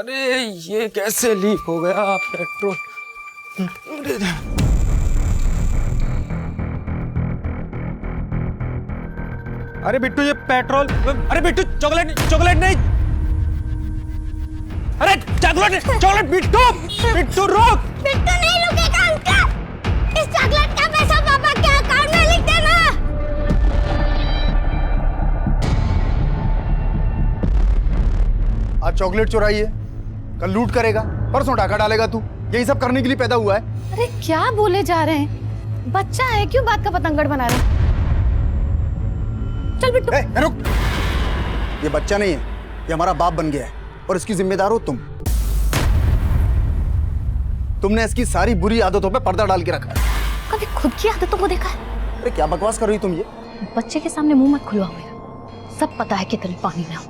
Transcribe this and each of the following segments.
अरे ये कैसे लीक हो गया पेट्रोल। अरे बिट्टू ये पेट्रोल, अरे बिट्टू चॉकलेट चॉकलेट नहीं, अरे चॉकलेट चॉकलेट बिट्टू बिट्टू रोक। बिट्टू नहीं रुकेगा अंकल, इस चॉकलेट का पैसा पापा के अकाउंट में लिख देना। आज चॉकलेट चुराई है, कल लूट करेगा, परसों डाका डालेगा तू। यही सब करने के लिए पैदा हुआ है। अरे क्या बोले जा रहे हैं, बच्चा है, क्यों बात का पतंगड़ बना रहे हैं? चल बिट्टू। रुक, ये बच्चा नहीं है, ये हमारा बाप बन गया है और इसकी जिम्मेदार हो तुम। तुमने इसकी सारी बुरी आदतों पे पर्दा डाल के रखा है। कभी खुद की आदतों को देखा है? अरे क्या बकवास कर रही तुम ये? बच्चे के सामने मुंह मत खुलवाओ मेरा, सब पता है कि दिल पानी में हो।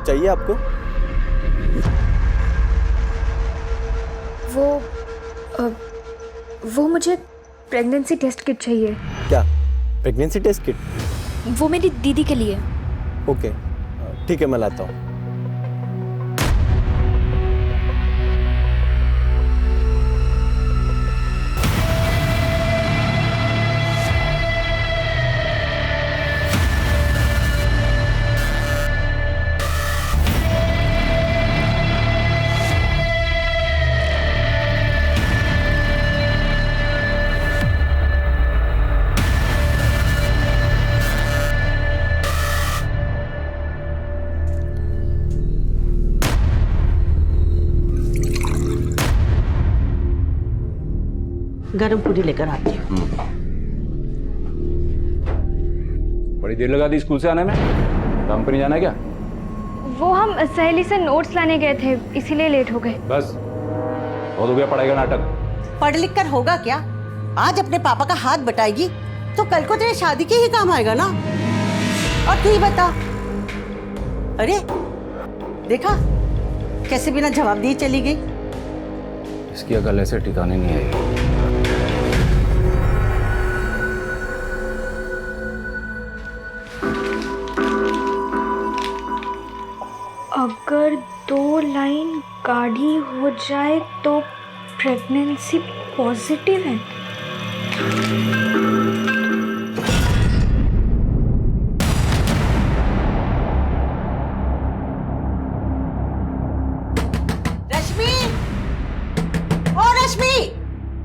चाहिए आपको? वो मुझे प्रेगनेंसी टेस्ट किट चाहिए। क्या प्रेगनेंसी टेस्ट किट? वो मेरी दीदी के लिए। ओके ठीक है, मैं लाता हूँ। गरम पूरी लेकर आती हूँ। बड़ी देर लगा दी स्कूल से आने में, काम पर नहीं जाना क्या? वो हम सहेली से नोट्स लाने गए थे, इसीलिए लेट हो गए। बस बहुत हो गया पढ़ाई का नाटक। पढ़ लिख कर होगा क्या? आज अपने पापा का हाथ बटाएगी तो कल को तेरे शादी के ही काम आएगा ना। और तू ही बता, अरे देखा कैसे बिना जवाब दिए चली गई। इसकी अकल ऐसे ठिकाने नहीं आई। अगर 2 लाइन गाढ़ी हो जाए तो प्रेगनेंसी पॉजिटिव है। रश्मि, ओ रश्मि,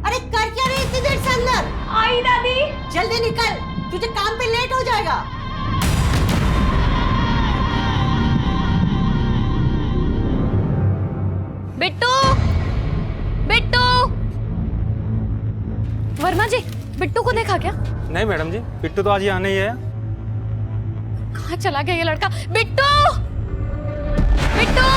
अरे कर क्या रही इतनी देर से अंदर? आई दादी। जल्दी निकल, तुझे काम पे लेट हो जाएगा। बिट्टू, बिट्टू। वर्मा जी, बिट्टू को देखा क्या? नहीं मैडम जी, बिट्टू तो आज यहाँ नहीं है। कहाँ चला गया ये लड़का? बिट्टू, बिट्टू।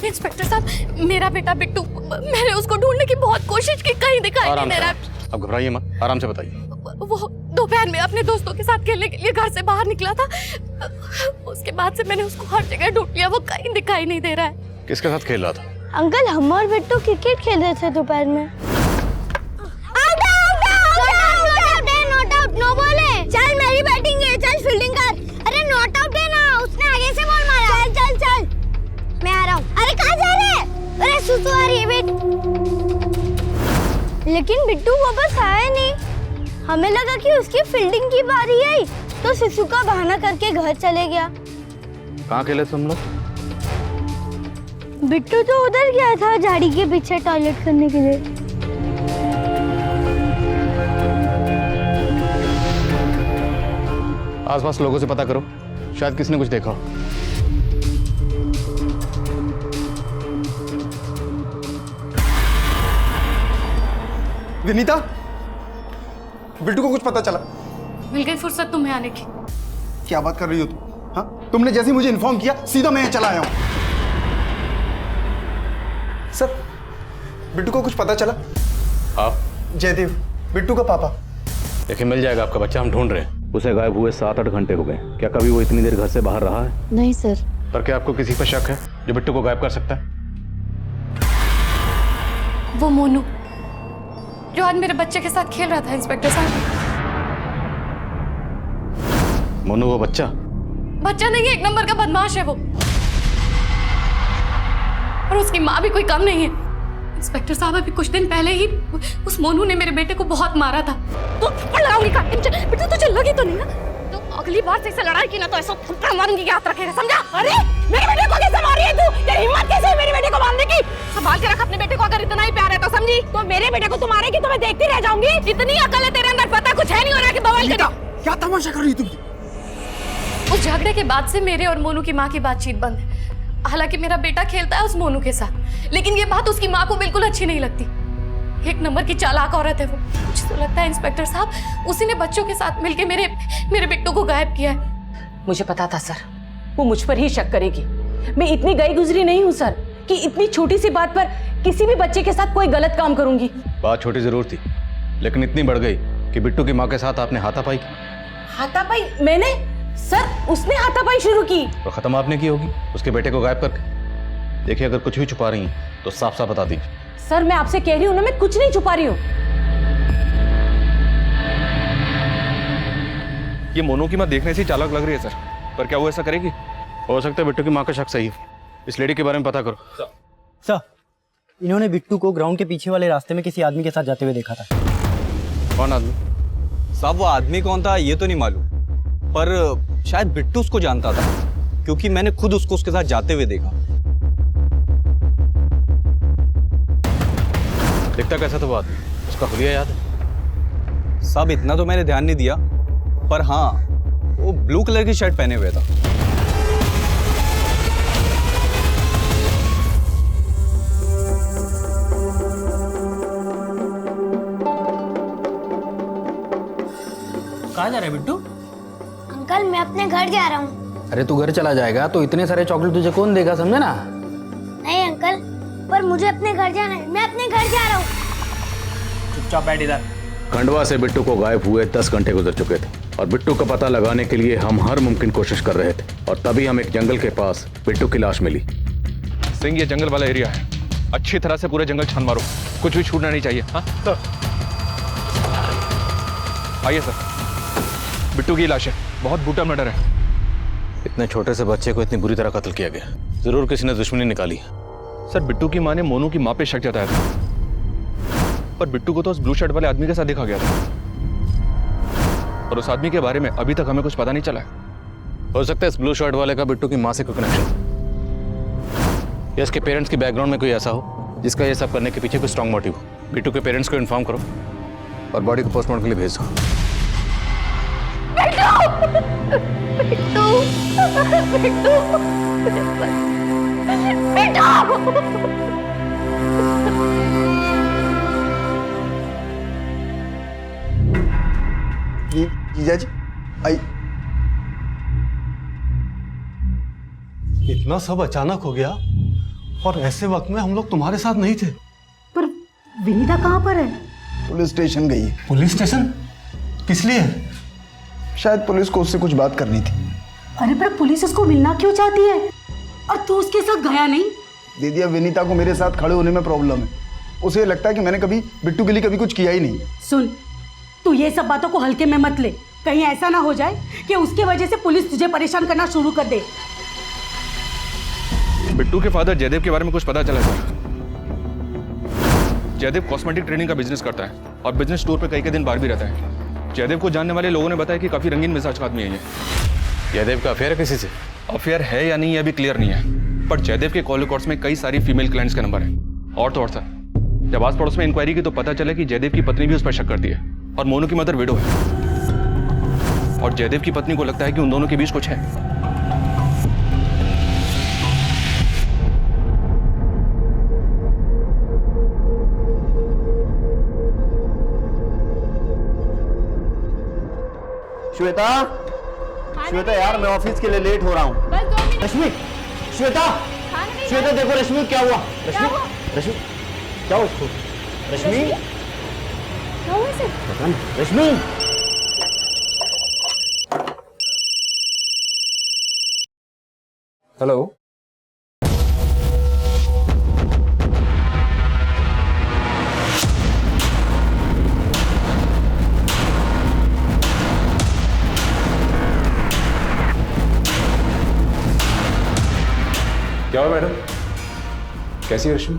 इंस्पेक्टर साहब, मेरा बेटा बिट्टू, मैंने उसको ढूंढने की बहुत कोशिश की, कहीं दिखाई नहीं दे रहा। अब घबराइए मत, आराम से बताइए। वो दोपहर में अपने दोस्तों के साथ खेलने के लिए घर से बाहर निकला था। उसके बाद से मैंने उसको हर जगह ढूंढ लिया, वो कहीं दिखाई नहीं दे रहा है। किसके साथ खेल रहा था? अंकल हम और बिट्टू क्रिकेट खेल रहे थे दोपहर में। नो बोले। चल मेरी बैटिंग है, चल फील्डिंग कर। अरे नॉट आउट है ना, उसने आगे से बॉल मारा। चल चल चल, मैं आ रहा हूँ। अरे कहाँ जा रहे हैं? अरे सुसु आ रही है वेट। लेकिन बिट्टू वापस आया नहीं। हमें लगा कि उसकी फील्डिंग की बारी आई, तो सुसु का बहाना करके घर चले गया। कहाँ खेले तुम लोग? बिट्टू तो उधर गया था झाड़ी के पीछे टॉयलेट करने के लिए। आसपास लोगों से पता करो, शायद किसी ने कुछ देखा हो। विनीता, बिट्टू को कुछ पता चला? मिल गई फुर्सत तुम्हें आने की। क्या बात कर रही हो तुम? हाँ, तुमने जैसे ही मुझे इन्फॉर्म किया सीधा मैं यहाँ चला आया हूँ। सर, बिट्टू को कुछ पता चला? आप? जयदेव, बिट्टू का पापा। देखिए मिल जाएगा आपका बच्चा, हम ढूंढ रहे हैं। उसे गायब हुए 7-8 घंटे हो गए। क्या कभी वो इतनी देर घर से बाहर रहा है? नहीं सर। पर क्या आपको किसी पर शक है जो बिट्टू को गायब कर सकता है? वो मोनू जो आज मेरे बच्चे के साथ खेल रहा था इंस्पेक्टर साहब। मोनू वो बच्चा? बच्चा नहीं है, एक नंबर का बदमाश है वो। और उसकी माँ भी कोई कम नहीं है। इंस्पेक्टर साहब अभी कुछ दिन पहले ही उस मोनू ने मेरे बेटे को बहुत मारा था। तो थप्पड़ लगाऊंगी बेटा, तुझे लगी तो नहीं ना? तो अगली बार से इससे लड़ाई की ना तो ऐसा थप्पड़ मारूंगी, याद रखेगा, समझा? अरे मेरे बेटे को कैसे मारी है तू? तेरी हिम्मत कैसे है मेरे बेटे को मारने की? संभाल के रख अपने बेटे को, अगर इतना ही प्यार है तो, समझी? तो मेरे बेटे को तू मारेगी तो मैं देखती रह जाऊंगी? इतनी अकल है तेरे अंदर, पता कुछ है नहीं हो रहा कि बवाल करें। क्या तमाशा कर रही तुम? उस झगड़े के बाद से मेरे और मोनू की माँ की बातचीत बंद है। हालांकि मेरा बेटा खेलता है उस मोनू के साथ, लेकिन ये बात उसकी माँ को बिल्कुल अच्छी नहीं लगती। एक नंबर की चालाक औरत है वो। मुझे तो लगता है इंस्पेक्टर साहब उसी ने बच्चों के साथ मिलकर मेरे बिट्टू को गायब किया है। मुझे पता था सर, वो मुझ पर ही शक करेगी। मैं इतनी गई गुजरी नहीं हूँ सर कि इतनी छोटी सी बात पर किसी भी बच्चे के साथ कोई गलत काम करूंगी। बात छोटी जरूर थी, लेकिन इतनी बढ़ गई कि बिट्टू की माँ के साथ आपने हाथापाई की। हाथापाई? मैंने? सर उसने हाथापाई शुरू की। तो खत्म आपने की होगी उसके बेटे को गायब करके। देखिए अगर कुछ भी छुपा रही हैं तो साफ साफ बता दीजिए। सर मैं आपसे कह रही हूँ ना, मैं कुछ नहीं छुपा रही हूँ। ये मोनू की माँ देखने से चालाक लग रही है सर, पर क्या वो ऐसा करेगी? हो सकता है बिट्टू की माँ का शक सही हो। इस लेडी के बारे में पता करो। सर, इन्होंने बिट्टू को ग्राउंड के पीछे वाले रास्ते में किसी आदमी के साथ जाते हुए देखा था। कौन आदमी? साहब वो आदमी कौन था ये तो नहीं मालूम, पर शायद बिट्टू उसको जानता था, क्योंकि मैंने खुद उसको उसके साथ जाते हुए देखा। दिखता कैसा था वो आदमी? उसका हुलिया याद है? साहब इतना तो मैंने ध्यान नहीं दिया, पर हाँ वो ब्लू कलर की शर्ट पहने हुए था। कहाँ जा रहा है बिट्टू? अंकल मैं अपने घर जा रहा हूँ। अरे तू घर चला जाएगा तो इतने सारे चॉकलेट तुझे कौन देगा, समझे ना? नहीं अंकल, पर मुझे अपने घर जाना है, मैं अपने घर जा रहा हूँ। चुपचाप बैठ इधर। खंडवा से बिट्टू को गायब हुए 10 घंटे गुजर चुके थे और बिट्टू का पता लगाने के लिए हम हर मुमकिन कोशिश कर रहे थे, और तभी हम एक जंगल के पास बिट्टू की लाश मिली। सिंह ये जंगल वाला एरिया है, अच्छी तरह से पूरे जंगल छान मारो, कुछ भी छूटना नहीं चाहिए। हाँ सर, आइए सर। बिट्टू की लाश है, बहुत बूटा मर्डर है। इतने छोटे से बच्चे को इतनी बुरी तरह कत्ल किया गया, जरूर किसी ने दुश्मनी निकाली है। सर बिट्टू की माँ ने मोनू की माँ पे शक जताया था, पर बिट्टू को तो उस ब्लू शर्ट वाले आदमी के साथ देखा गया था, और उस आदमी के बारे में अभी तक हमें कुछ पता नहीं चला है। हो सकता है इस ब्लू शर्ट वाले का बिट्टू की माँ से कोई कनेक्शन, या इसके पेरेंट्स की बैकग्राउंड में कोई ऐसा हो जिसका ये सब करने के पीछे कोई स्ट्रॉन्ग मोटिव हो। बिट्टू के पेरेंट्स को इन्फॉर्म करो और बॉडी को पोस्टमार्टम के लिए भेज दो। जीजा जी आई। इतना सब अचानक हो गया और ऐसे वक्त में हम लोग तुम्हारे साथ नहीं थे। पर विनीता कहाँ पर है? पुलिस स्टेशन गई है। Police station? किस लिए? शायद पुलिस को उससे कुछ बात करनी थी। अरे पर पुलिस उसको मिलना क्यों चाहती है और तू उसके साथ गया नहीं? दीदी अब विनीता को मेरे साथ खड़े होने में प्रॉब्लम है। उसे लगता है कि मैंने कभी बिट्टू के लिए कभी कुछ किया ही नहीं। सुन, तू ये सब बातों को हल्के में मत ले, कहीं ऐसा ना हो जाए कि उसकी वजह से पुलिस तुझे परेशान करना शुरू कर दे। बिट्टू के फादर जयदेव के बारे में कुछ पता चला सर। जयदेव कॉस्मेटिक ट्रेनिंग का बिजनेस करता है और बिजनेस टूर पे कई दिन बाहर भी रहता है। जयदेव को जानने वाले लोगों ने बताया कि काफी रंगीन मिजाज का आदमी है ये। जयदेव का अफेयर है किसी से? अफेयर है या नहीं ये अभी क्लियर नहीं है, पर जयदेव के कॉल रिकॉर्ड्स में कई सारी फीमेल क्लाइंट्स का नंबर है। और तो और सर, जब आस पड़ोस में इंक्वायरी की तो पता चला कि जयदेव की पत्नी भी उस पर शक करती है, और मोनू की मदर विडो है, और जयदेव की पत्नी को लगता है कि उन दोनों के बीच कुछ है। श्वेता, श्वेता यार मैं ऑफिस के लिए लेट हो रहा हूँ। बस 2 मिनट। रश्मि, श्वेता, श्वेता देखो रश्मि क्या हुआ? रश्मि, रश्मि क्या हुआ इसको? रश्मि क्या हुआ इसे? पता नहीं। रश्मि हेलो। क्या हुआ मैडम? कैसी है रश्मि?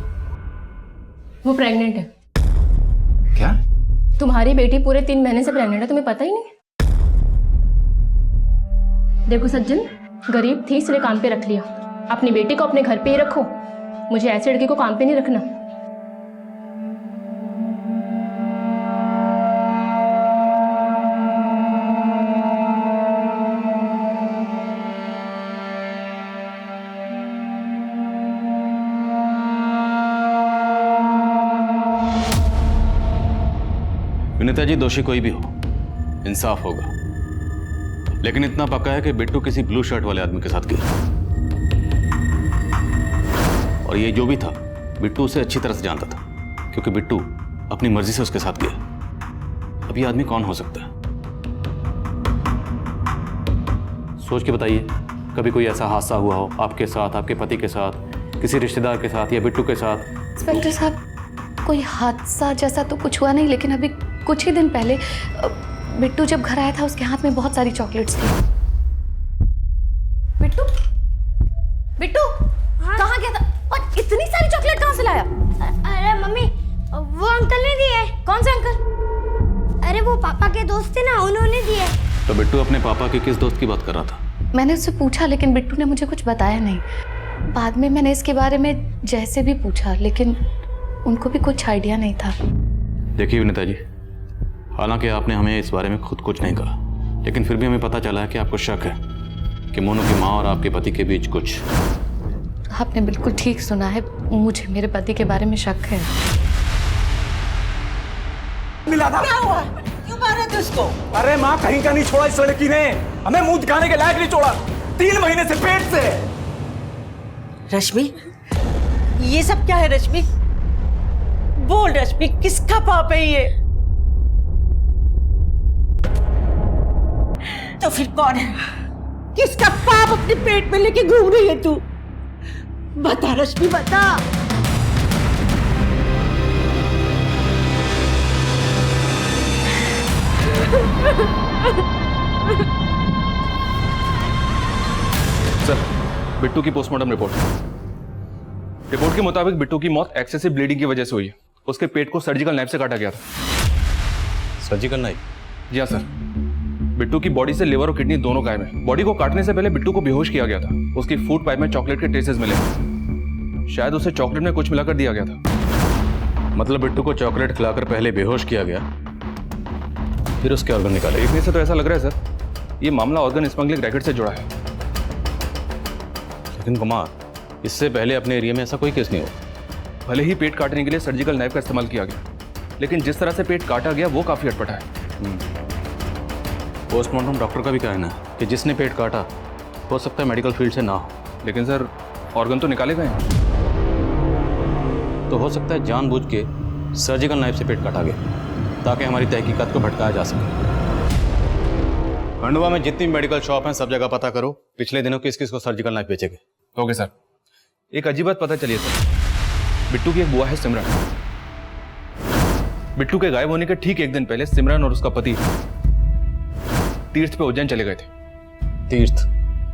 वो प्रेग्नेंट है। क्या? तुम्हारी बेटी पूरे 3 महीने से प्रेग्नेंट है, तुम्हें पता ही नहीं? देखो सज्जन, गरीब थी इसलिए काम पे रख लिया। अपनी बेटी को अपने घर पे ही रखो, मुझे ऐसी लड़की को काम पे नहीं रखना। विनीता जी, दोषी कोई भी हो, इंसाफ होगा। लेकिन इतना पक्का है कि बिट्टू किसी ब्लू शर्ट वाले आदमी के साथ गया, और ये जो भी था बिट्टू उसे अच्छी तरह से जानता था, क्योंकि बिट्टू अपनी मर्जी से उसके साथ गया। अब ये आदमी कौन हो सकता है? सोच के बताइए, कभी कोई ऐसा हादसा हुआ हो आपके साथ, आपके पति के साथ, किसी रिश्तेदार के साथ या बिट्टू के साथ? इंस्पेक्टर साहब, कोई हादसा जैसा तो कुछ हुआ नहीं, लेकिन अभी कुछ ही दिन पहले बिट्टू जब घर आया था उसके हाथ में बहुत सारी चॉकलेट्स थी। बिट्टू, बिट्टू कहाँ गया था और इतनी सारी चॉकलेट कहाँ से लाया? अरे मम्मी, वो अंकल ने दिए। कौन से अंकल? अरे वो पापा के दोस्त थे ना, उन्होंने दिए। तो बिट्टू अपने पापा के किस दोस्त की बात कर रहा था? मैंने उससे पूछा, लेकिन बिट्टू ने मुझे कुछ बताया नहीं। बाद में मैंने इसके बारे में जैसे भी पूछा, लेकिन उनको भी कुछ आइडिया नहीं था। देखिए विनीता जी, हालांकि आपने हमें इस बारे में खुद कुछ नहीं कहा, लेकिन फिर भी हमें पता चला है कि आपको शक है कि मोनू की माँ और आपके पति के बीच कुछ। आपने बिल्कुल ठीक सुना है, मुझे मेरे पति के बारे में शक है। मिला था? क्या हुआ? क्यों मारा थे उसको? अरे माँ, कहीं का नहीं छोड़ा इस लड़की ने, हमें मुंह दिखाने के लायक नहीं छोड़ा। 3 महीने से पेट से। रश्मि, ये सब क्या है रश्मि? बोल रश्मि, किसका पाप है ये? तो फिर कौन है? किसका पाप अपने पेट में लेके घूम रही है तू? बता रश्मि, बता। सर, बिट्टू की पोस्टमार्टम रिपोर्ट के मुताबिक बिट्टू की मौत एक्सेसिव ब्लीडिंग की वजह से हुई है। उसके पेट को सर्जिकल नाइफ से काटा गया था। Surgical knife? जी हाँ सर। बिट्टू की बॉडी से लिवर और किडनी दोनों गायब हैं। बॉडी को काटने से पहले बिट्टू को बेहोश किया गया था। उसकी फूड पाइप में चॉकलेट के ट्रेसेस मिले, शायद उसे चॉकलेट में कुछ मिलाकर दिया गया था। मतलब बिट्टू को चॉकलेट खिलाकर पहले बेहोश किया गया, फिर उसके ऑर्गन निकाले। देखने से तो ऐसा लग रहा है सर, ये मामला ऑर्गन स्मगलिंग रैकेट से जुड़ा है। लेकिन कुमार, इससे पहले अपने एरिया में ऐसा कोई केस नहीं हुआ। भले ही पेट काटने के लिए सर्जिकल नाइफ का इस्तेमाल किया गया, लेकिन जिस तरह से पेट काटा गया वो काफी अटपटा है। पोस्टमार्टम डॉक्टर का भी कहना है कि जिसने पेट काटा हो सकता है मेडिकल फील्ड से ना हो। लेकिन सर, ऑर्गन तो निकाले गए हैं। तो हो सकता है जानबूझ के सर्जिकल नाइफ से पेट काटा गया ताकि हमारी तहकीकात को भटकाया जा सके। खंडवा में जितनी मेडिकल शॉप हैं सब जगह पता करो पिछले दिनों किस किस को सर्जिकल नाइफ बेचे गए। Okay sir. एक अजीब बात पता चली है सर, बिट्टू की एक बुआ है सिमरन। बिट्टू के गायब होने के ठीक एक दिन पहले सिमरन और उसका पति तीर्थ पे उज्जैन चले गए थे। तीर्थ?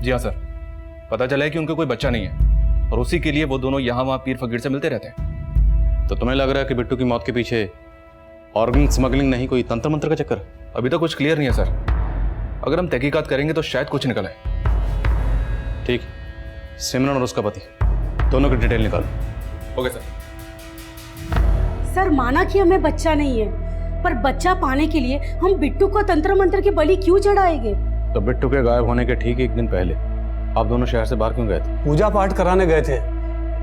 जी हाँ सर। पता चला है कि उनका कोई बच्चा नहीं है और उसी के लिए वो दोनों यहाँ वहाँ पीर फकीर से मिलते रहते हैं। तो तुम्हें लग रहा है कि बिट्टू की मौत के पीछे ऑर्गन स्मगलिंग नहीं, कोई तंत्र मंत्र का चक्कर? अभी तक कुछ क्लियर नहीं है सर। अगर हम तहकीकात करेंगे तो शायद कुछ निकल आए। ठीक, सिमरन और उसका पति दोनों की डिटेल निकालो। Okay sir. सर, माना कि हमें बच्चा नहीं है, पर बच्चा पाने के लिए हम बिट्टू को तंत्र मंत्र की बलि क्यों चढ़ाएंगे? तो बिट्टू के गायब होने के ठीक एक दिन पहले आप दोनों शहर से बाहर क्यों गए थे? पूजा पाठ कराने गए थे।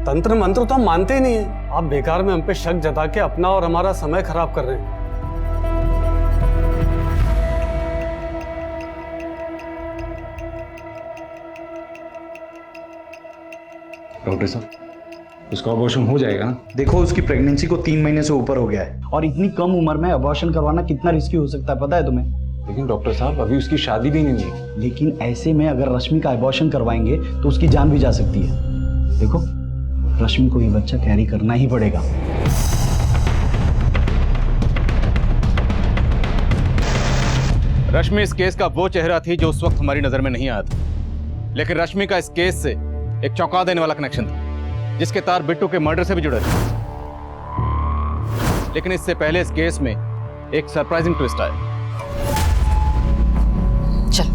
तंत्र मंत्र तो हम मानते ही नहीं है। आप बेकार में हम पे शक जता के अपना और हमारा समय खराब कर रहे हैं। डॉक्टर साहब उसका अबॉर्शन हो जाएगा ना? देखो उसकी प्रेगनेंसी को 3 महीने से ऊपर हो गया है और इतनी कम उम्र में अबॉर्शन करवाना कितना रिस्की हो सकता है पता है तुम्हें? लेकिन डॉक्टर साहब अभी उसकी शादी भी नहीं है। लेकिन ऐसे में अगर रश्मि का अबॉर्शन करवाएंगे तो उसकी जान भी जा सकती है। देखो रश्मि को ये बच्चा कैरी करना ही पड़ेगा। रश्मि इस केस का वो चेहरा थी जो उस वक्त हमारी नजर में नहीं आया था, लेकिन रश्मि का इस केस से एक चौंका देने वाला कनेक्शन था जिसके तार बिट्टू के मर्डर से भी जुड़े थे। लेकिन इससे पहले इस केस में एक सरप्राइजिंग ट्विस्ट आया। चल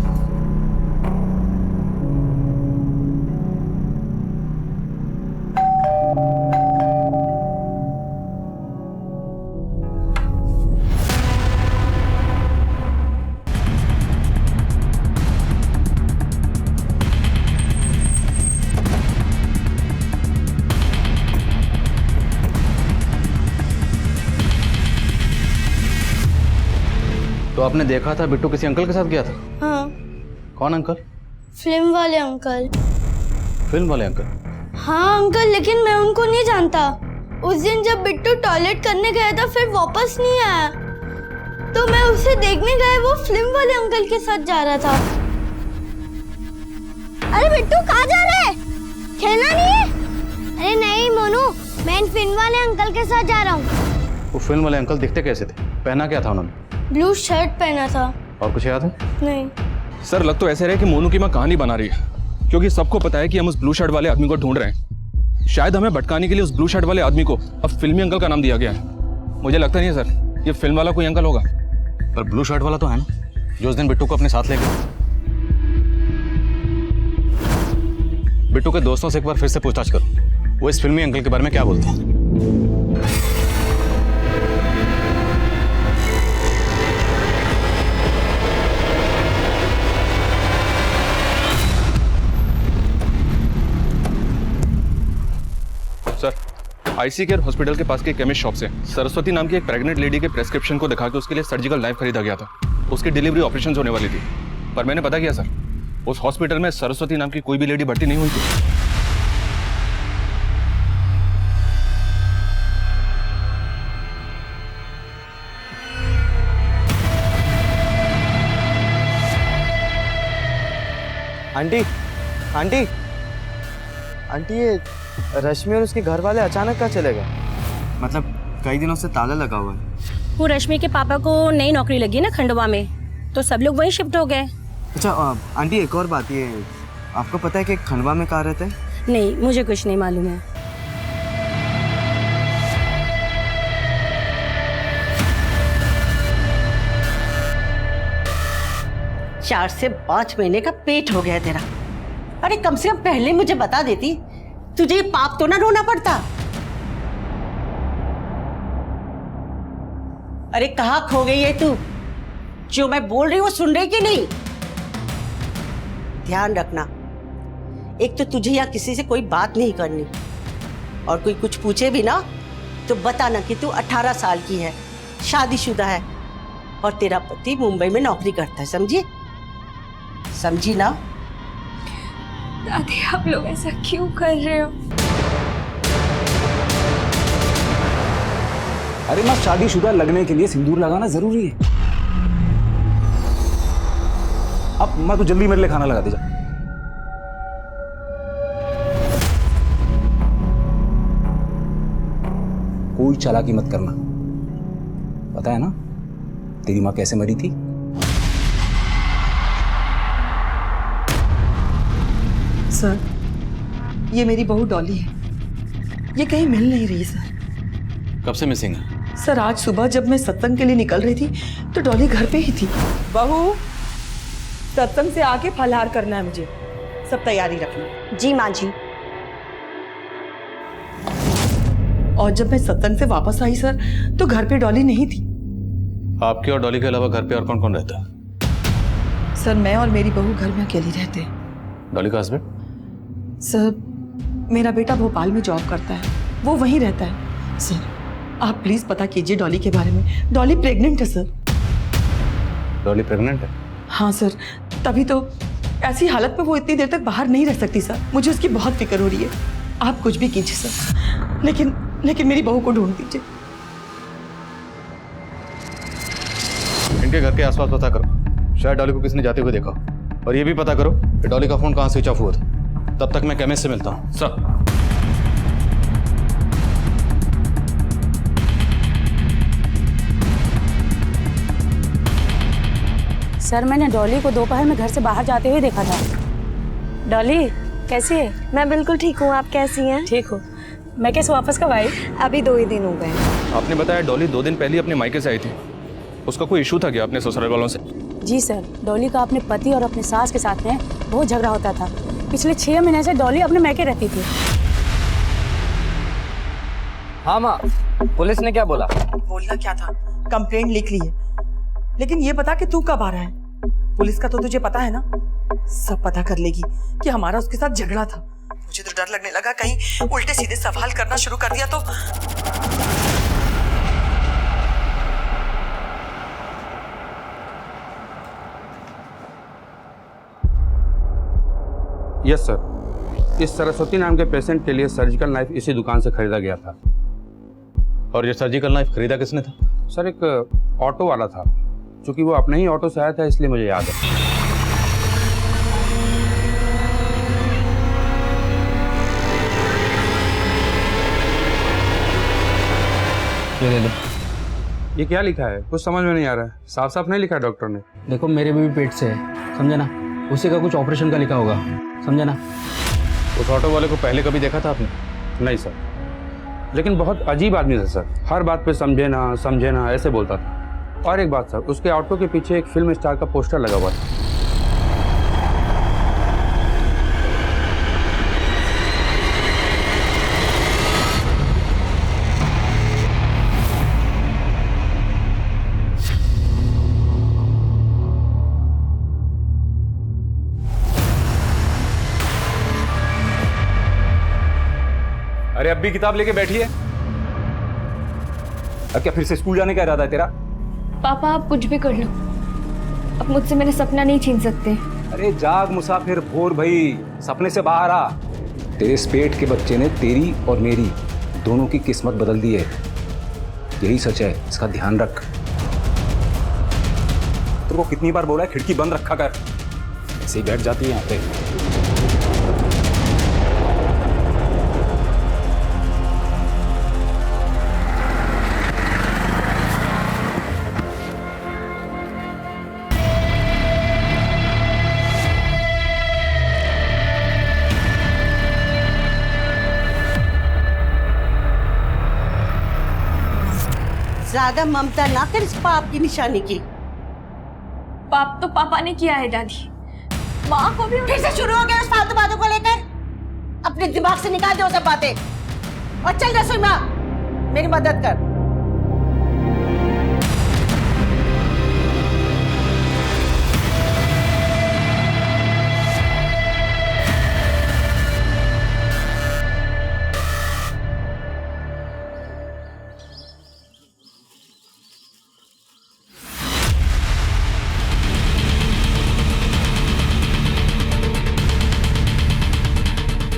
तो आपने देखा था बिट्टू किसी अंकल के साथ गया था? हाँ, कौन अंकल? फिल्म वाले अंकल। फिल्म वाले अंकल? हाँ अंकल, लेकिन मैं उनको नहीं जानता। उस दिन जब बिट्टू टॉयलेट करने गया था फिर वापस नहीं आया, तो मैं उसे देखने गया, वो फिल्म वाले अंकल के साथ जा रहा था। अरे बिट्टू कहाँ जा रहा है? खेलना नहीं है? अरे नहीं मोनू, मैं फिल्म वाले अंकल के साथ जा रहा हूँ। वो फिल्म वाले अंकल दिखते कैसे थे? पहना क्या था उन्होंने? ब्लू शर्ट पहना था। और कुछ याद है? नहीं। सर लग तो ऐसे रहे कि मोनू की मां कहानी बना रही है, क्योंकि सबको पता है कि हम उस ब्लू शर्ट वाले आदमी को ढूंढ रहे हैं। शायद हमें भटकाने के लिए उस ब्लू शर्ट वाले आदमी को अब फिल्मी अंकल का नाम दिया गया है। मुझे लगता नहीं है सर ये फिल्म वाला कोई अंकल होगा। पर ब्लू शर्ट वाला तो है ना, जो उस दिन बिट्टू को अपने साथ ले गया। बिट्टू के दोस्तों से एक बार फिर से पूछताछ करो, वो इस फिल्मी अंकल के बारे में क्या बोलते हैं। सर आईसी केयर हॉस्पिटल के पास के केमिस्ट शॉप से सरस्वती नाम की एक प्रेग्नेंट लेडी के प्रेस्क्रिप्शन को दिखा के उसके लिए सर्जिकल नाइफ खरीदा गया था। उसकी डिलीवरी ऑपरेशन होने वाली थी, पर मैंने पता किया सर उस हॉस्पिटल में सरस्वती नाम की कोई भी लेडी भर्ती नहीं हुई थी। आंटी आंटी आंटी, ये रश्मि और उसके घर वाले अचानक कहाँ चले गए? मतलब कई दिनों से ताला लगा हुआ है। वो रश्मि के पापा को नई नौकरी लगी ना खंडवा में, तो सब लोग वहीं शिफ्ट हो गए। अच्छा आंटी, एक और बात, ये आपको पता है कि खंडवा में कहाँ रहते हैं? नहीं, मुझे कुछ नहीं मालूम है। 4 से 5 महीने का पेट हो गया है तेरा। अरे कम से कम पहले मुझे बता देती, तुझे ये पाप तो ना ढोना पड़ता। अरे कहाँ खो गई है तू? जो मैं बोल रही हूँ वो सुन रही कि नहीं? ध्यान रखना, एक तो तुझे या किसी से कोई बात नहीं करनी, और कोई कुछ पूछे भी ना तो बताना कि तू 18 साल की है, शादीशुदा है और तेरा पति मुंबई में नौकरी करता है। समझी? समझी ना? दादी आप लोग ऐसा क्यों कर रहे हो? अरे माँ, शादीशुदा लगने के लिए सिंदूर लगाना जरूरी है। अब माँ तू जल्दी मेरे लिए खाना लगा दे जा। कोई चालाकी मत करना, पता है ना तेरी माँ कैसे मरी थी? सर, ये मेरी बहू डॉली है, ये कहीं मिल नहीं रही सर। कब से मिसिंग है? सर आज सुबह जब मैं सत्संग के लिए निकल रही थी तो डॉली घर पे ही थी। बहू, सत्संग से आके फलाहार करना है मुझे, सब तैयारी रखना। जी माँ जी। और जब मैं सत्संग से वापस आई सर तो घर पे डॉली नहीं थी। आपके और डॉली के अलावा घर पे और कौन कौन रहता है? सर मैं और मेरी बहू घर में अकेली रहते हैं। डॉली का हस्बैंड? सर मेरा बेटा भोपाल में जॉब करता है, वो वहीं रहता है। सर आप प्लीज पता कीजिए डॉली के बारे में। डॉली प्रेग्नेंट है सर। डॉली प्रेग्नेंट है? हाँ सर, तभी तो ऐसी हालत में वो इतनी देर तक बाहर नहीं रह सकती सर। मुझे उसकी बहुत फिक्र हो रही है। आप कुछ भी कीजिए सर, लेकिन मेरी बहू को ढूंढ दीजिए। इनके घर के आसपास पता करो, शायद डॉली को किसी ने जाते हुए देखा हो। और ये भी पता करो कि डॉली का फोन कहाँ स्विच ऑफ हुआ था। तब तक मैं केमिस्ट से मिलता हूँ। सर। सर मैंने डॉली को दोपहर में घर से बाहर जाते हुए देखा था। डॉली कैसी है? मैं बिल्कुल ठीक हूँ, आप कैसी हैं? ठीक हो। मैं कैसे वापस कब आई? अभी 2 ही दिन हो गए। आपने बताया डॉली 2 दिन पहले अपने मायके से आई थी। उसका कोई इशू था क्या अपने ससुराल वालों से? जी सर, डॉली का अपने पति और अपने सास के साथ में बहुत झगड़ा होता था। पिछले 6 महीने से डॉली अपने मायके रहती थी। हाँ माँ, पुलिस ने क्या बोला? बोलना क्या था, कंप्लेंट लिख ली है। लेकिन ये बता कि तू कब आ रहा है? पुलिस का तो तुझे पता है ना, सब पता कर लेगी कि हमारा उसके साथ झगड़ा था। मुझे तो डर लगने लगा कहीं उल्टे सीधे सवाल करना शुरू कर दिया तो। यस सर, इस सरस्वती नाम के पेशेंट के लिए सर्जिकल नाइफ इसी दुकान से खरीदा गया था। और ये सर्जिकल नाइफ खरीदा किसने था? सर एक ऑटो वाला था, क्योंकि वो अपने ही ऑटो से आया था इसलिए मुझे याद है। ये ले लो। ये क्या लिखा है? कुछ समझ में नहीं आ रहा है। साफ साफ नहीं लिखा है डॉक्टर ने। देखो मेरे भी पेट से है, समझे ना? उसी का कुछ ऑपरेशन का लिखा होगा, समझे ना? उस ऑटो वाले को पहले कभी देखा था आपने? नहीं सर, लेकिन बहुत अजीब आदमी था सर। हर बात पे समझे ना ऐसे बोलता था। और एक बात सर, उसके ऑटो के पीछे एक फिल्म स्टार का पोस्टर लगा हुआ था। अरे अब भी किताब लेके बैठी है? अब क्या फिर से स्कूल जाने का इरादा है तेरा? पापा आप कुछ भी कर लो, अब मुझसे मेरे सपना नहीं छीन सकते। अरे जाग मुसाफिर भोर भाई, सपने से बाहर आ। तेरे इस पेट के बच्चे ने तेरी और मेरी दोनों की किस्मत बदल दी है। यही सच है, इसका ध्यान रख। तेरे को कितनी बार बोला है खिड़की बंद रखा कर, ऐसे ही बैठ जाती है यहाँ पे। ज्यादा ममता ना कर इस पाप की निशानी की। पाप तो पापा ने किया है दादी, माँ को भी। फिर से शुरू हो गया उस फालतू बातों को लेकर। अपने दिमाग से निकाल दो सब बातें और चल रसोई माँ, मेरी मदद कर।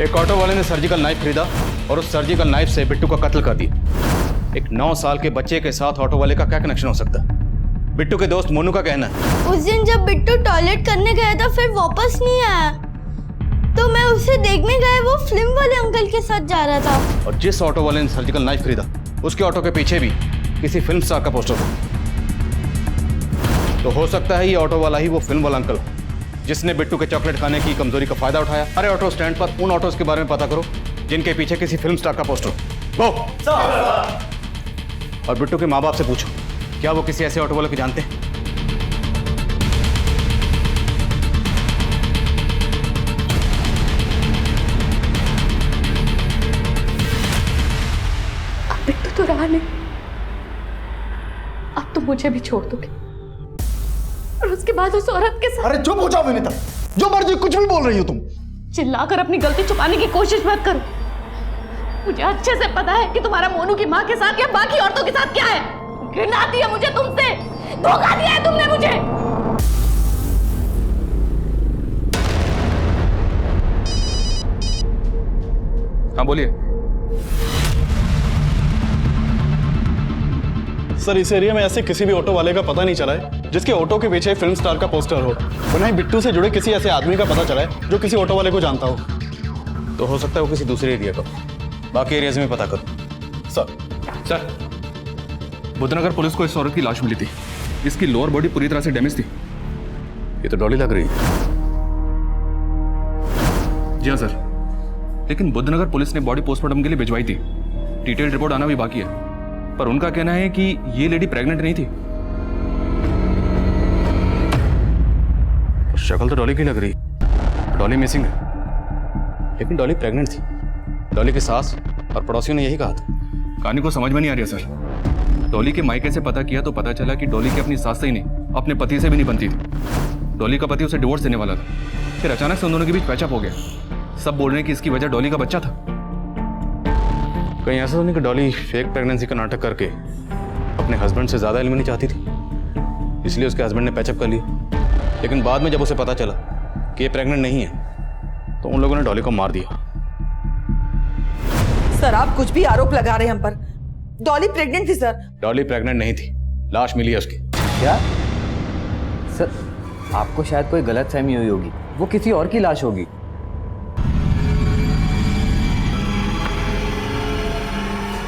एक ऑटो वाले ने सर्जिकल नाइफ खरीदा और उस सर्जिकल नाइफ से बिट्टू का कत्ल कर दिया। एक 9 साल के बच्चे के साथ ऑटो वाले का क्या कनेक्शन हो सकता है? बिट्टू के दोस्त मोनू का कहना है उस दिन जब बिट्टू टॉयलेट करने गया था फिर वापस नहीं आया, तो मैं उसे देखने गया, वो फिल्म वाले अंकल के साथ जा रहा था। और जिस ऑटो वाले ने सर्जिकल नाइफ खरीदा उसके ऑटो के पीछे भी किसी फिल्म स्टार का पोस्टर था। तो हो सकता है ये ऑटो वाला ही वो फिल्म वाला अंकल जिसने बिट्टू के चॉकलेट खाने की कमजोरी का फायदा उठाया। अरे ऑटो स्टैंड पर उन ऑटोज के बारे में पता करो जिनके पीछे किसी फिल्म स्टार का पोस्टर हो। और बिट्टू के माँ बाप से पूछो क्या वो किसी ऐसे ऑटो वाले को जानते हैं? अब बिट्टू तो रहा नहीं, अब तो मुझे भी छोड़ दोगे और उसके बाद उस औरत के साथ। अरे चुप हो जाओ विनीता, जो मर्जी कुछ भी बोल रही हो तुम। चिल्लाकर अपनी गलती छुपाने की कोशिश मत करो। मुझे अच्छे से पता है कि तुम्हारा मोनू की माँ के साथ या बाकी औरतों के साथ क्या है। घृणा आती है मुझे तुमसे, धोखा दिया है तुमने मुझे। हाँ बोलिए। सर इस एरिया में ऐसे किसी भी ऑटो वाले का पता नहीं चला है जिसके ऑटो के पीछे फिल्म स्टार का पोस्टर हो, वरना ही बिट्टू से जुड़े किसी ऐसे आदमी का पता चला है जो किसी ऑटो वाले को जानता हो। तो हो सकता है वो किसी दूसरे एरिया का, बाकी एरियाज में पता करो। सर बुद्धनगर पुलिस को इस औरत की लाश मिली थी। इसकी लोअर बॉडी पूरी तरह से डैमेज थी। ये तो डॉली लग रही है। जी हाँ सर, लेकिन बुद्धनगर पुलिस ने बॉडी पोस्टमार्टम के लिए भिजवाई थी। डिटेल रिपोर्ट आना भी बाकी है, पर उनका कहना है कि ये लेडी प्रेग्नेंट नहीं थी। शक्ल तो डॉली की लग रही, डॉली मिसिंग है, लेकिन डॉली प्रेग्नेंट थी। डॉली की सास और पड़ोसियों ने यही कहा था। कहानी को समझ में नहीं आ रही है सर। डॉली के मायके से पता किया तो पता चला कि डॉली की अपनी सास से ही नहीं, अपने पति से भी नहीं बनती थी। डॉली का पति उसे डिवोर्स देने वाला था, फिर अचानक से उन दोनों के बीच पैचअप हो गया। सब बोल रहे हैं कि इसकी वजह डॉली का बच्चा था। कहीं ऐसा तो नहीं कि डॉली फेक प्रेगनेंसी का नाटक करके अपने हस्बैंड से ज्यादा एलिमनी चाहती थी, इसलिए उसके हस्बैंड ने पैचअप कर लिया। लेकिन बाद में जब उसे पता चला कि ये प्रेग्नेंट नहीं है तो उन लोगों ने डॉली को मार दिया। सर आप कुछ भी आरोप लगा रहे हैं हम पर। डॉली प्रेग्नेंट थी सर। डॉली प्रेग्नेंट नहीं थी, लाश मिली है उसकी। क्या सर, आपको शायद कोई गलतफहमी हुई होगी, वो किसी और की लाश होगी।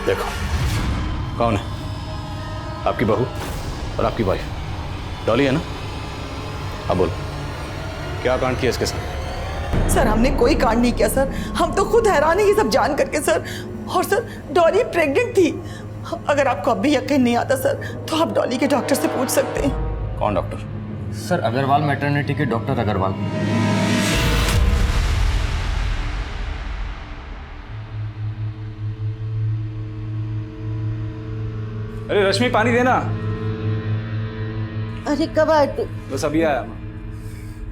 देखो कौन है, आपकी बहू और आपकी वाइफ डॉली है ना? अब बोलो क्या कांड किया इसके साथ? सर हमने कोई कांड नहीं किया सर, हम तो खुद हैरान है ये सब जान करके सर। और सर डॉली प्रेग्नेंट थी। अगर आपको अब भी यकीन नहीं आता सर तो आप डॉली के डॉक्टर से पूछ सकते हैं। कौन डॉक्टर? सर अग्रवाल मैटरनिटी के डॉक्टर अग्रवाल। अरे रश्मि पानी देना। अरे कब आए तू? बस अभी आया।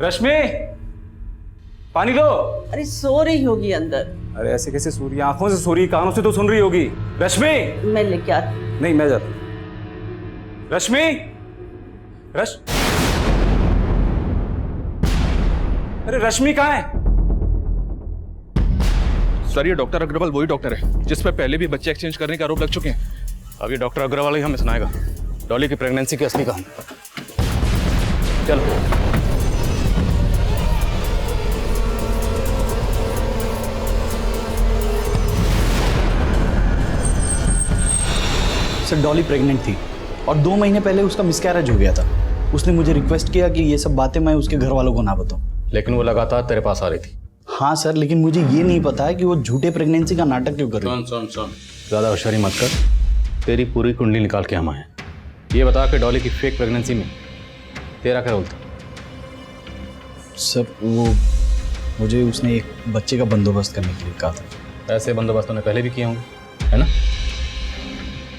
रश्मि पानी दो। अरे सो रही होगी अंदर। अरे ऐसे कैसे सो रही है? आंखों से सो रही, कानों से तो सुन रही होगी। रश्मि मैं लेके आती। नहीं मैं जाता। रश्मि अरे रश्मि कहाँ है? सर ये डॉक्टर अग्रवाल वही डॉक्टर है जिस पर पहले भी बच्चे एक्सचेंज करने के आरोप लग चुके हैं। अब ये डॉक्टर अग्रवाल ही हमें सुनाएगा डॉली की प्रेगनेंसी की असली कहानी। चलो सर डॉली प्रेग्नेंट थी और 2 महीने पहले उसका मिसकैरेज हो गया था। उसने मुझे रिक्वेस्ट किया कि ये सब बातें मैं उसके घर वालों को ना बताऊं। लेकिन वो लगातार तेरे पास आ रही थी। हाँ सर, लेकिन मुझे ये नहीं पता है कि वो झूठे प्रेगनेंसी का नाटक क्यों कर रही है। सुन ज्यादा होशियारी मत कर, तेरी पूरी कुंडली निकाल के हम आए। ये बता कि डॉली की फेक प्रेगनेंसी में तेरा क्या रोल था? सर वो मुझे उसने एक बच्चे का बंदोबस्त करने के लिए कहा था। ऐसे बंदोबस्त उन्हें पहले भी किए होंगे, है ना?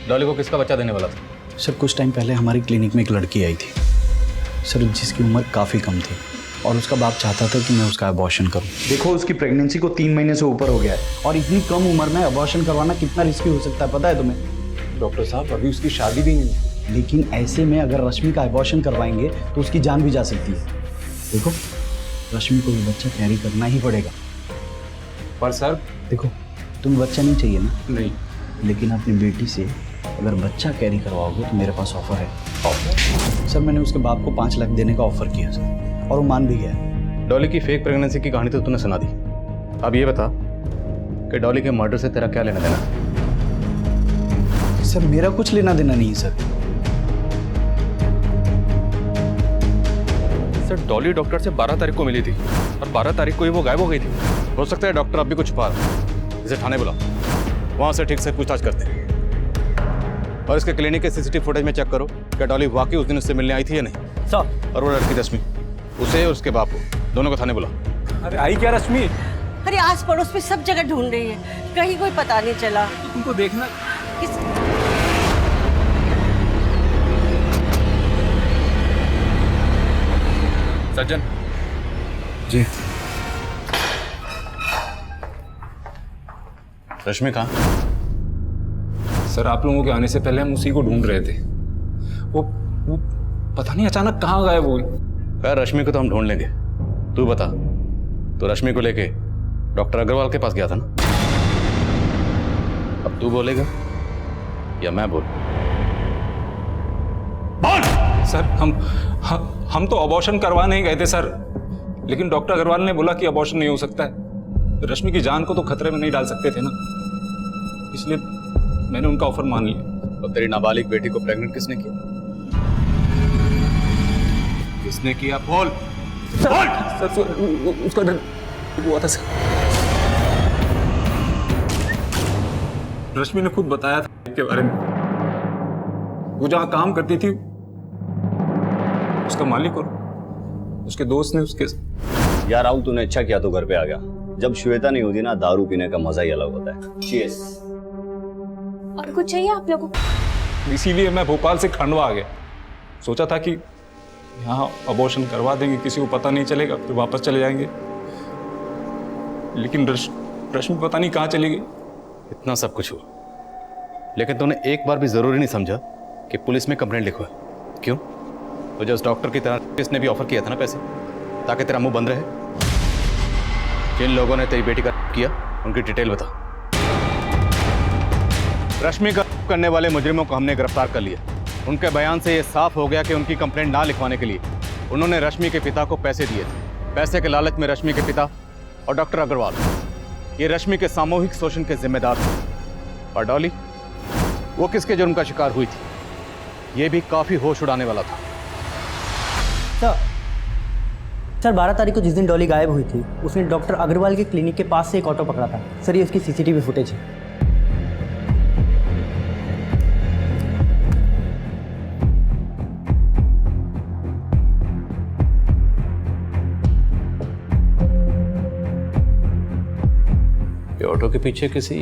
डॉली को किसका बच्चा देने वाला था? सर कुछ टाइम पहले हमारी क्लिनिक में एक लड़की आई थी सर, जिसकी उम्र काफ़ी कम थी और उसका बाप चाहता था कि मैं उसका अबॉर्शन करूं। देखो उसकी प्रेगनेंसी को 3 महीने से ऊपर हो गया है और इतनी कम उम्र में अबॉर्शन करवाना कितना रिस्की हो सकता है पता है तुम्हें? डॉक्टर साहब अभी उसकी शादी भी नहीं है। लेकिन ऐसे में अगर रश्मि का अबॉर्शन करवाएंगे तो उसकी जान भी जा सकती है। देखो रश्मि को ये बच्चा कैरी करना ही पड़ेगा। पर सर देखो तुम्हें बच्चा नहीं चाहिए ना? नहीं। लेकिन अपनी बेटी से अगर बच्चा कैरी करवाओगे तो मेरे पास ऑफर है। सर मैंने उसके बाप को 5 लाख देने का ऑफर किया सर और वो मान भी गया। डॉली की फेक प्रेगनेंसी की कहानी तो तूने सुना दी, अब ये बता कि डॉली के मर्डर से तेरा क्या लेना देना? सर मेरा कुछ लेना देना नहीं है सर। सर डॉली डॉक्टर से 12 तारीख को मिली थी और 12 तारीख को ही वो गायब हो गई थी। हो सकता है डॉक्टर अब भी कुछ छुपा रहा है। इसे थाने बुलाओ, वहां से ठीक से पूछताछ करते हैं और इसके क्लिनिक के सीसीटीवी फुटेज में चेक करो कि डॉली वाकई उस दिन उससे मिलने आई थी या नहीं। सर और वो लड़की रश्मि, उसे और उसके बाप को दोनों को थाने बुलाओ। अरे आई क्या रश्मि? अरे आस पड़ोस में सब जगह ढूंढ रही है, कहीं कोई पता नहीं चला। तुमको देखना सज्जन जी। रश्मि कहाँ? सर आप लोगों के आने से पहले हम उसी को ढूंढ रहे थे। वो पता नहीं अचानक कहाँ गायब हो गई। यार रश्मि को तो हम ढूंढ लेंगे, तू बता, तो रश्मि को लेके डॉक्टर अग्रवाल के पास गया था ना? अब तू बोलेगा या मैं बोलूं? सर हम तो अबॉर्शन करवा नहीं गए थे सर, लेकिन डॉक्टर अग्रवाल ने बोला कि अबॉर्शन नहीं हो सकता है। रश्मि की जान को तो खतरे में नहीं डाल सकते थे ना, इसलिए मैंने उनका ऑफर मान लिया। तो तेरी नाबालिग बेटी को प्रेग्नेंट किसने किया? किसने किया? बोल सर उसका हुआ था सर। रश्मि ने खुद बताया था इसके बारे में। वो जहां काम करती थी उसका मालिक और उसके दोस्त ने उसके। यार राहुल, तूने अच्छा किया तो घर पे आ गया। जब श्वेता नहीं होती ना, दारू पीने का मजा ही अलग होता है। चीयर्स। और कुछ चाहिए आप लोगों को? इसीलिए मैं भोपाल से खंडवा आ गया। सोचा था कि यहाँ अबॉर्शन करवा देंगे, किसी को पता नहीं चलेगा, फिर वापस चले जाएंगे। लेकिन रश्मि पता नहीं कहाँ चली गई। इतना सब कुछ हुआ, लेकिन तूने एक बार भी जरूरी नहीं समझा कि पुलिस में कंप्लेंट लिखवा। क्यों? तुझे उस डॉक्टर की तरह किसने भी ऑफर किया था ना पैसे, ताकि तेरा मुंह बंद रहे। जिन लोगों ने तेरी बेटी का किया उनकी डिटेल बता। रश्मि का करने वाले मुजरिमों को हमने गिरफ्तार कर लिया। उनके बयान से यह साफ हो गया कि उनकी कंप्लेंट ना लिखवाने के लिए उन्होंने रश्मि के पिता को पैसे दिए थे। पैसे के लालच में रश्मि के पिता और डॉक्टर अग्रवाल ये रश्मि के सामूहिक शोषण के जिम्मेदार थे। और डॉली, वो किसके जुर्म का शिकार हुई थी, ये भी काफी होश उड़ाने वाला था। सर 12 तारीख को जिस दिन डॉली गायब हुई थी, उसने डॉक्टर अग्रवाल के क्लिनिक के पास से एक ऑटो पकड़ा था। सर ये उसकी सीसीटीवी फुटेज है। ये ऑटो के पीछे किसी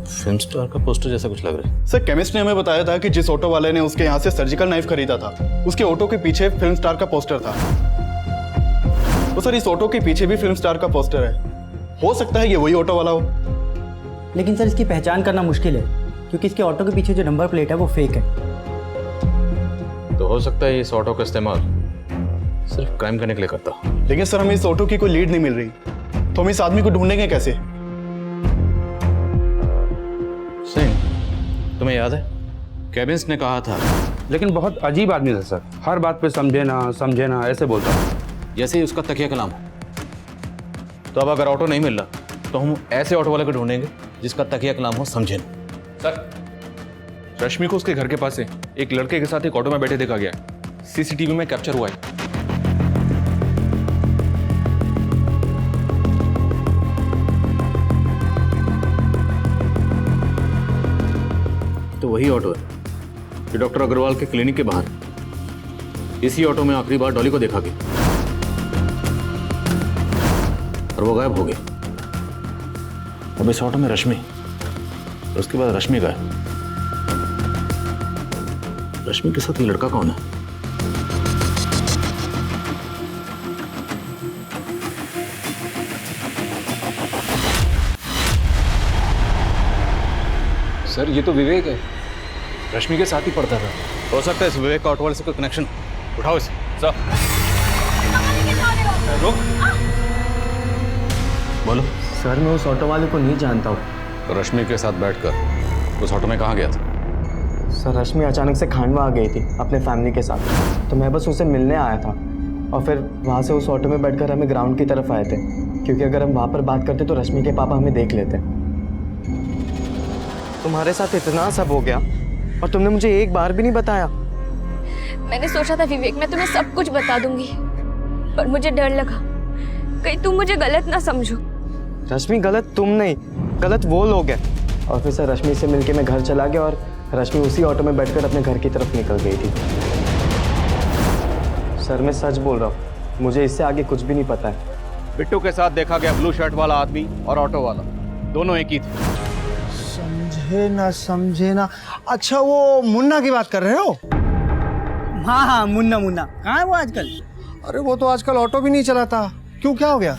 फिल्म स्टार का पोस्टर जैसा कुछ लग रहा है। सर केमिस्ट ने हमें बताया था कि जिस ऑटो वाले ने उसके यहाँ से सर्जिकल नाइफ खरीदा था, उसके ऑटो के पीछे फिल्म स्टार का पोस्टर था। तो सर इस ऑटो के पीछे भी फिल्म स्टार का पोस्टर है। हो सकता है ये वही ऑटो वाला हो। लेकिन सर इसकी पहचान करना मुश्किल है, क्योंकि इसके ऑटो के पीछे जो नंबर प्लेट है वो फेक है। तो हो सकता है इस ऑटो का इस्तेमाल सिर्फ क्राइम करने के लिए करता। लेकिन सर हमें इस ऑटो की कोई लीड नहीं मिल रही, तो हम इस आदमी को ढूंढेंगे कैसे? सिंह, तुम्हें याद है केबिन्स ने कहा था। लेकिन बहुत अजीब आदमी था सर, हर बात पे समझे ना ऐसे बोलता था, जैसे ही उसका तकिया कलाम हो। तो अब अगर ऑटो नहीं मिल रहा तो हम ऐसे ऑटो वाले को ढूंढेंगे जिसका तकिया कलाम हो, समझे ना। सर रश्मि को उसके घर के पास से एक लड़के के साथ एक ऑटो में बैठे देखा गया है। सीसीटीवी में कैप्चर हुआ है। तो वही ऑटो है जो डॉक्टर अग्रवाल के क्लिनिक के बाहर। इसी ऑटो में आखिरी बार डॉली को देखा गया और वो गायब हो गया। अब इस ऑटो में रश्मि और उसके बाद रश्मि गायब। रश्मि के साथ ये लड़का कौन है? सर ये तो विवेक है, रश्मि के साथ ही पढ़ता था। हो सकता है इस विवेक का ऑटो वाले से कोई कनेक्शन। उठाओ इसे। सर रुक, बोलो। सर मैं उस ऑटो वाले को नहीं जानता हूँ। तो रश्मि के साथ बैठकर उस ऑटो में कहाँ गया था? सर रश्मि अचानक से खांडवा आ गई थी अपने फैमिली के साथ, तो मैं बस उसे मिलने आया था और फिर वहाँ से उस ऑटो में बैठकर हमें ग्राउंड की तरफ आए थे, क्योंकि अगर हम वहाँ पर बात करते तो रश्मि के पापा हमें देख लेते। तुम्हारे साथ इतना सब हो गया और तुमने मुझे एक बार भी नहीं बताया। मैंने सोचा था विवेक मैं तुम्हें सब कुछ बता दूंगी, पर मुझे डर लगा कहीं तुम मुझे गलत ना समझो। रश्मि गलत तुम नहीं, गलत वो लोग हैं। और फिर सर रश्मि से मिलके मैं घर चला गया और रश्मि उसी ऑटो में बैठकर अपने घर की तरफ निकल गई थी। सर मैं सच बोल रहा हूँ, मुझे इससे आगे कुछ भी नहीं पता है। बिट्टू के साथ देखा गया ब्लू शर्ट वाला आदमी और ऑटो वाला दोनों एक ही थे। समझे ना। अच्छा वो मुन्ना की बात कर रहे हो? हाँ मुन्ना कहाँ है वो आजकल? अरे वो तो आजकल ऑटो भी नहीं चलाता। क्यों, क्या हो गया?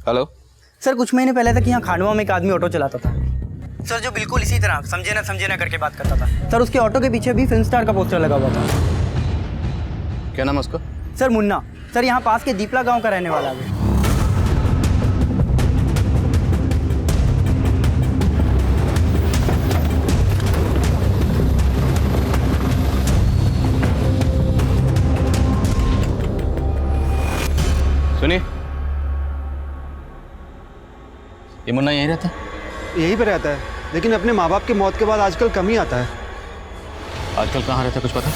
हेलो सर कुछ महीने पहले तक यहाँ खांडवा में एक आदमी ऑटो चलाता था सर, जो बिल्कुल इसी तरह समझे ना करके बात करता था सर। उसके ऑटो के पीछे भी फिल्म स्टार का पोस्टर लगा हुआ था। क्या नाम है उसका? सर मुन्ना। सर यहाँ पास के दीपला गांव का रहने वाला है। सुनिए, ये मुन्ना यहीं रहता है? यहीं पे रहता है, लेकिन अपने माँ बाप के मौत के बाद आजकल कम ही आता है। आजकल कहाँ रहता है कुछ पता?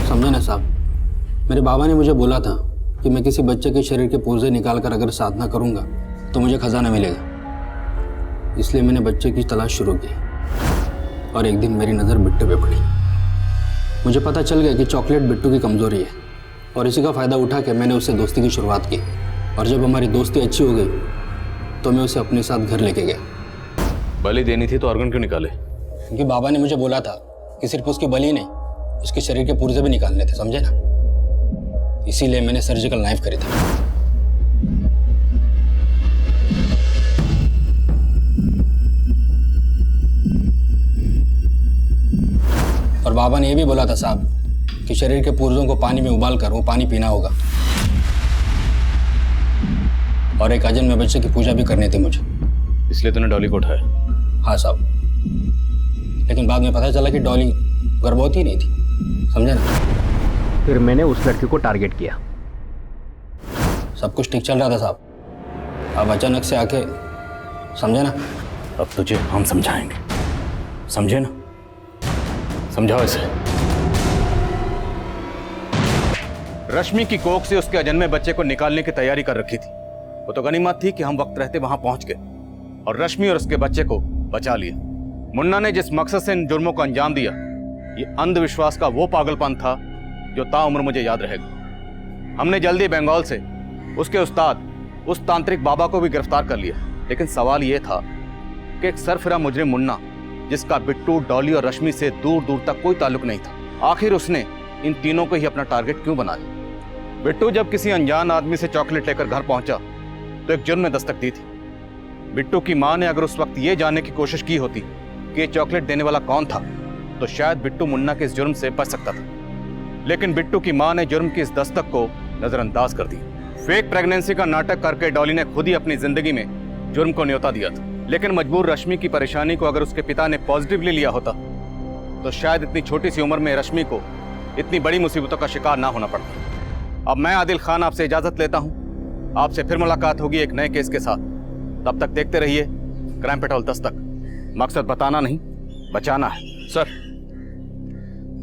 समझे ना साहब, मेरे बाबा ने मुझे बोला था कि मैं किसी बच्चे के शरीर के पुर्जे निकाल कर अगर साधना करूंगा तो मुझे खजाना मिलेगा। इसलिए मैंने बच्चे की तलाश शुरू की और एक दिन मेरी नज़र बिट्टू पे पड़ी। मुझे पता चल गया कि चॉकलेट बिट्टू की कमज़ोरी है और इसी का फ़ायदा उठा के मैंने उससे दोस्ती की शुरुआत की। और जब हमारी दोस्ती अच्छी हो गई तो मैं उसे अपने साथ घर लेके गया। बलि देनी थी तो ऑर्गन क्यों निकाले? क्योंकि बाबा ने मुझे बोला था कि सिर्फ उसकी बलि नहीं, उसके शरीर के पुर्जे भी निकालने थे, समझे ना? इसीलिए मैंने सर्जिकल नाइफ खरीदा। और बाबा ने यह भी बोला था साहब कि शरीर के पुर्जों को पानी में उबाल कर वो पानी पीना होगा। और एक अजन्मे बच्चे की पूजा भी करनी थी मुझे। इसलिए तूने डॉली को उठाया? हाँ साहब, लेकिन बाद में पता चला कि डॉली गर्भवती नहीं थी, समझे ना? फिर मैंने उस लड़की को टारगेट किया। सब कुछ ठीक चल रहा था साहब, अब अचानक से आके, समझे ना? अब तुझे हम समझाएंगे, समझे ना? समझाओ इसे। रश्मि की कोख से उसके अजन्मे बच्चे को निकालने की तैयारी कर रखी थी। वो तो गनीमत थी कि हम वक्त रहते वहां पहुंच गए और रश्मि और उसके बच्चे को बचा लिया। मुन्ना ने जिस मकसद से इन जुर्मों को अंजाम दिया, ये अंधविश्वास का वो पागलपन था जो ताउम्र मुझे याद रहेगा। हमने जल्दी बंगाल से उसके उस्ताद, उस तांत्रिक बाबा को भी गिरफ्तार कर लिया। लेकिन सवाल ये था कि एक सरफिरा मुजरिम मुन्ना, जिसका बिट्टू, डॉली और रश्मि से दूर दूर तक कोई ताल्लुक नहीं था, आखिर उसने इन तीनों को ही अपना टारगेट क्यों बना लिया? बिट्टू जब किसी अनजान आदमी से चॉकलेट लेकर घर पहुंचा तो एक जुर्म ने दस्तक दी थी। बिट्टू की मां ने अगर उस वक्त ये जानने की कोशिश की होती कि ये चॉकलेट देने वाला कौन था तो शायद बिट्टू मुन्ना के इस जुर्म से बच सकता था। लेकिन बिट्टू की मां ने जुर्म की इस दस्तक को नजरअंदाज कर दिया। फेक प्रेगनेंसी का नाटक करके डॉली ने खुद ही अपनी जिंदगी में जुर्म को न्योता दिया था। लेकिन मजबूर रश्मि की परेशानी को अगर उसके पिता ने पॉजिटिवली लिया होता तो शायद इतनी छोटी सी उम्र में रश्मि को इतनी बड़ी मुसीबतों का शिकार ना होना पड़ता। अब मैं आदिल खान आपसे इजाजत लेता हूं। आपसे फिर मुलाकात होगी एक नए केस के साथ। तब तक देखते रहिए क्राइम पेट्रोल दस्तक। मकसद बताना नहीं, बचाना है। सर,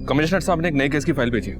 कमिश्नर साहब ने एक नए केस की फाइल भेजी।